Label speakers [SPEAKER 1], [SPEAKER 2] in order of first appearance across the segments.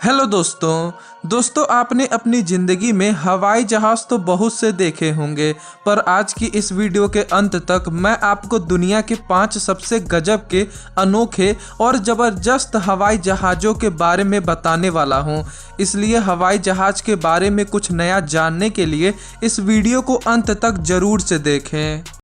[SPEAKER 1] Hello दोस्तों आपने अपनी ज़िंदगी में हवाई जहाज़ तो बहुत से देखे होंगे, पर आज की इस वीडियो के अंत तक मैं आपको दुनिया के 5 सबसे गजब के, अनोखे और ज़बरदस्त हवाई जहाज़ों के बारे में बताने वाला हूं। इसलिए हवाई जहाज़ के बारे में कुछ नया जानने के लिए इस वीडियो को अंत तक ज़रूर से देखें।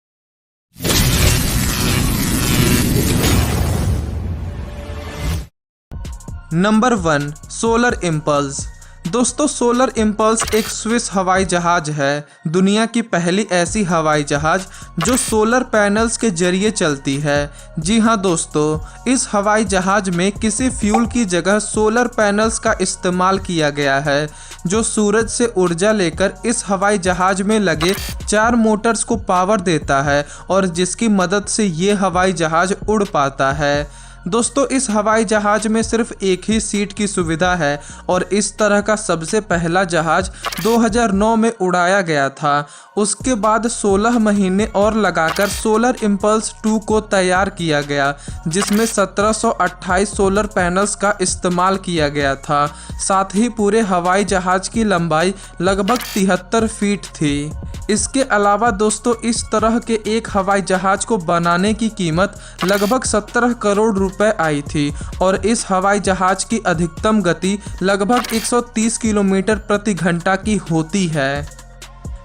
[SPEAKER 1] Number 1, solar impulse. दोस्तों, सोलर इम्पल्स एक स्विस हवाई जहाज़ है, दुनिया की पहली ऐसी हवाई जहाज़ जो सोलर पैनल्स के जरिए चलती है। जी हाँ दोस्तों, इस हवाई जहाज़ में किसी फ्यूल की जगह सोलर पैनल्स का इस्तेमाल किया गया है, जो सूरज से ऊर्जा लेकर इस हवाई जहाज़ में लगे 4 मोटर्स को पावर देता है और जिसकी मदद से ये हवाई जहाज़ उड़ पाता है। दोस्तों, इस हवाई जहाज़ में सिर्फ एक ही सीट की सुविधा है और इस तरह का सबसे पहला जहाज़ 2009 में उड़ाया गया था। उसके बाद 16 महीने और लगाकर सोलर इम्पल्स 2 को तैयार किया गया, जिसमें 1728 सोलर पैनल्स का इस्तेमाल किया गया था। साथ ही पूरे हवाई जहाज़ की लंबाई लगभग 73 फीट थी। इसके अलावा दोस्तों, इस तरह के एक हवाई जहाज़ को बनाने की कीमत लगभग 17 करोड़ रुपए आई थी और इस हवाई जहाज़ की अधिकतम गति लगभग 130 किलोमीटर प्रति घंटा की होती है।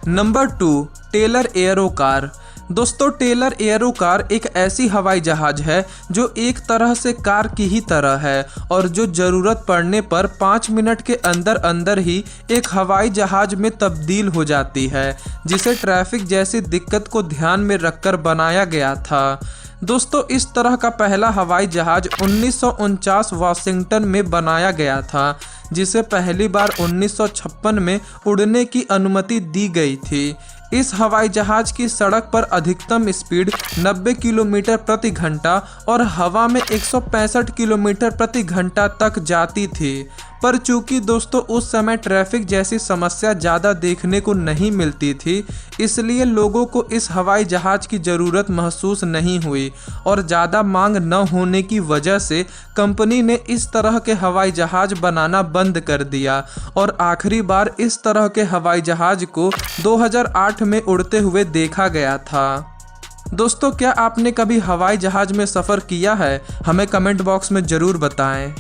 [SPEAKER 1] Number 2, Taylor Aerocar. दोस्तों, टेलर एयरो कार एक ऐसी हवाई जहाज़ है जो एक तरह से कार की ही तरह है और जो ज़रूरत पड़ने पर 5 मिनट के अंदर अंदर ही एक हवाई जहाज़ में तब्दील हो जाती है, जिसे ट्रैफिक जैसी दिक्कत को ध्यान में रखकर बनाया गया था। दोस्तों, इस तरह का पहला हवाई जहाज़ 1949 वाशिंगटन में बनाया गया था, जिसे पहली बार 1956 में उड़ने की अनुमति दी गई थी। इस हवाई जहाज़ की सड़क पर अधिकतम स्पीड 90 किलोमीटर प्रति घंटा और हवा में 165 किलोमीटर प्रति घंटा तक जाती थी। पर चूंकि दोस्तों उस समय ट्रैफिक जैसी समस्या ज़्यादा देखने को नहीं मिलती थी, इसलिए लोगों को इस हवाई जहाज़ की ज़रूरत महसूस नहीं हुई और ज़्यादा मांग न होने की वजह से कंपनी ने इस तरह के हवाई जहाज़ बनाना बंद कर दिया और आखिरी बार इस तरह के हवाई जहाज़ को 2008 में उड़ते हुए देखा गया था। दोस्तों, क्या आपने कभी हवाई जहाज़ में सफ़र किया है? हमें कमेंट बॉक्स में ज़रूर बताएं।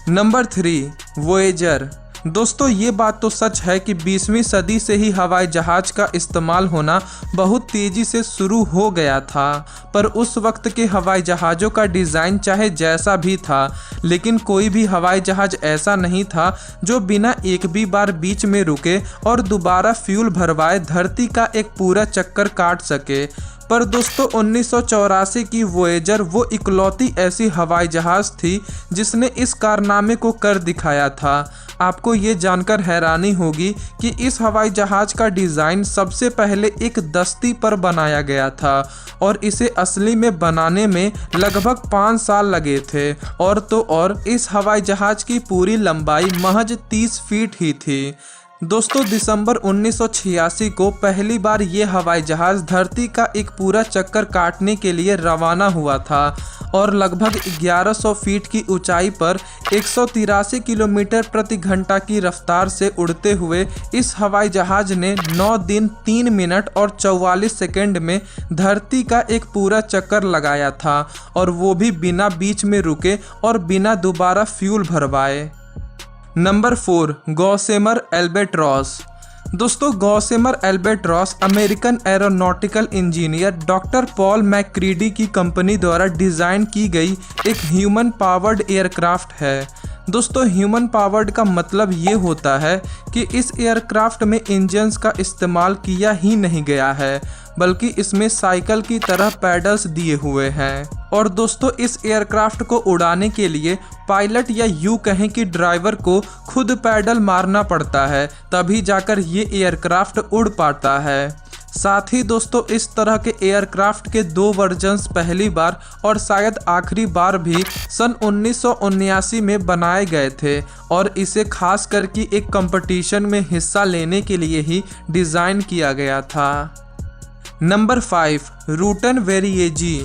[SPEAKER 1] Number 3, Voyager. दोस्तों, ये बात तो सच है कि 20वीं सदी से ही हवाई जहाज़ का इस्तेमाल होना बहुत तेज़ी से शुरू हो गया था, पर उस वक्त के हवाई जहाज़ों का डिज़ाइन चाहे जैसा भी था, लेकिन कोई भी हवाई जहाज़ ऐसा नहीं था जो बिना एक भी बार बीच में रुके और दोबारा फ्यूल भरवाए धरती का एक पूरा चक्कर काट सके। पर दोस्तों, 1984 की वोएजर वो इकलौती ऐसी हवाई जहाज़ थी जिसने इस कारनामे को कर दिखाया था। आपको ये जानकर हैरानी होगी कि इस हवाई जहाज़ का डिज़ाइन सबसे पहले एक दस्ती पर बनाया गया था और इसे असली में बनाने में लगभग 5 साल लगे थे और तो और इस हवाई जहाज़ की पूरी लंबाई महज 30 फीट ही थी। दोस्तों, दिसंबर 1986 को पहली बार ये हवाई जहाज़ धरती का एक पूरा चक्कर काटने के लिए रवाना हुआ था और लगभग 1100 फीट की ऊंचाई पर 183 किलोमीटर प्रति घंटा की रफ्तार से उड़ते हुए इस हवाई जहाज़ ने 9 दिन 3 मिनट और 44 सेकंड में धरती का एक पूरा चक्कर लगाया था और वो भी बिना बीच में रुके और बिना दोबारा फ्यूल भरवाए। Number 4, Gossamer Albatross. दोस्तों, Gossamer Albatross American aeronautical engineer doctor Paul MacCready की कंपनी द्वारा डिज़ाइन की गई एक ह्यूमन पावर्ड एयरक्राफ्ट है। दोस्तों, ह्यूमन पावर्ड का मतलब ये होता है कि इस एयरक्राफ्ट में इंजन्स का इस्तेमाल किया ही नहीं गया है, बल्कि इसमें साइकिल की तरह पैडल्स दिए हुए हैं। और दोस्तों, इस एयरक्राफ्ट को उड़ाने के लिए पायलट या यूँ कहें कि ड्राइवर को खुद पैडल मारना पड़ता है, तभी जाकर ये एयरक्राफ्ट उड़ पाता है। साथ ही दोस्तों, इस तरह के एयरक्राफ्ट के 2 वर्जन्स पहली बार और शायद आखिरी बार भी सन 1979 में बनाए गए थे और इसे खास करके एक कंपटीशन में हिस्सा लेने के लिए ही डिज़ाइन किया गया था। Number 5, Rutan VariEze.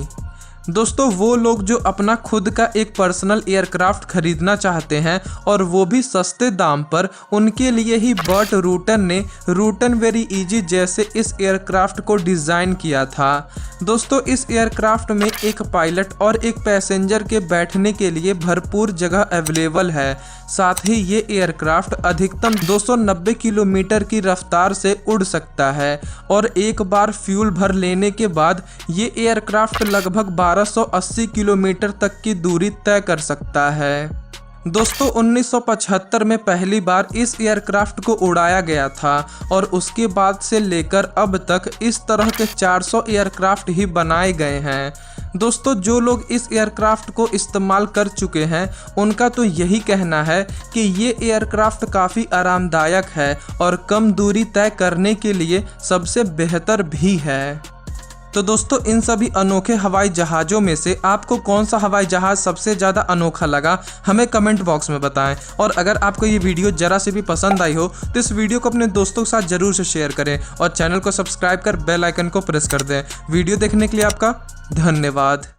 [SPEAKER 1] दोस्तों वो लोग जो अपना खुद का एक पर्सनल एयरक्राफ्ट खरीदना चाहते हैं और वो भी सस्ते दाम पर, उनके लिए ही बर्ट रूटन ने रूटन वेरी इजी जैसे इस एयरक्राफ्ट को डिज़ाइन किया था। दोस्तों इस एयरक्राफ्ट में एक पायलट और एक पैसेंजर के बैठने के लिए भरपूर जगह अवेलेबल है। साथ ही ये एयरक्राफ्ट अधिकतम 290 किलोमीटर की रफ्तार से उड़ सकता है और एक बार फ्यूल भर लेने के बाद ये एयरक्राफ्ट लगभग 1280 किलोमीटर तक की दूरी तय कर सकता है। दोस्तों 1975 में पहली बार इस एयरक्राफ्ट को उड़ाया गया था और उसके बाद से लेकर अब तक इस तरह के 400 एयरक्राफ्ट ही बनाए गए हैं। दोस्तों जो लोग इस एयरक्राफ्ट को इस्तेमाल कर चुके हैं उनका तो यही कहना है कि ये एयरक्राफ्ट काफ़ी आरामदायक है और कम दूरी तय करने के लिए सबसे बेहतर भी है। तो दोस्तों इन सभी अनोखे हवाई जहाज़ों में से आपको कौन सा हवाई जहाज़ सबसे ज़्यादा अनोखा लगा, हमें कमेंट बॉक्स में बताएं। और अगर आपको ये वीडियो ज़रा से भी पसंद आई हो तो इस वीडियो को अपने दोस्तों के साथ ज़रूर से शेयर करें और चैनल को सब्सक्राइब कर बेल आइकन को प्रेस कर दें। वीडियो देखने के लिए आपका धन्यवाद।